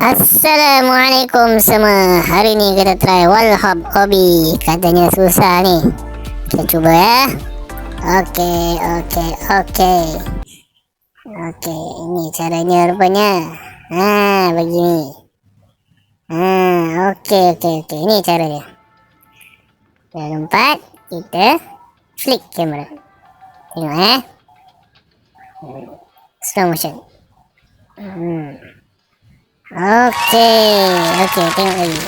Assalamualaikum semua. Hari ni kita try wallhop hobby. Katanya susah ni. Kita cuba ya. Okey. Okey, ini caranya rupanya. Begini. Okey. Ini cara dia. Kita lompat, kita flick kamera. Tengok slow motion. Okey,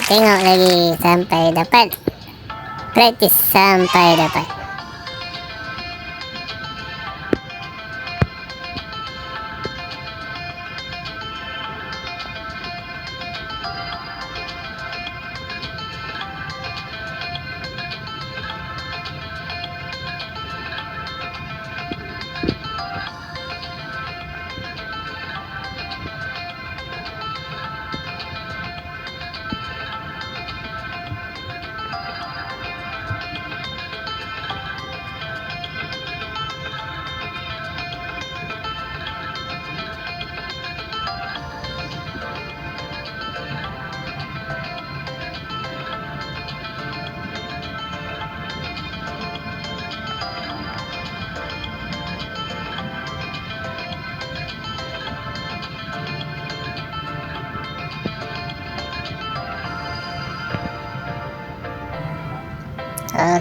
tengok lagi sampai dapat. Praktis sampai dapat.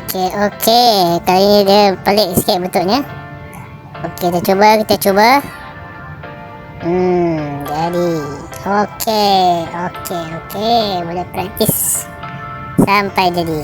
Okey. Kali ni dia pelik sikit bentuknya. Okey, kita cuba. Jadi. Okey. Boleh praktis sampai jadi.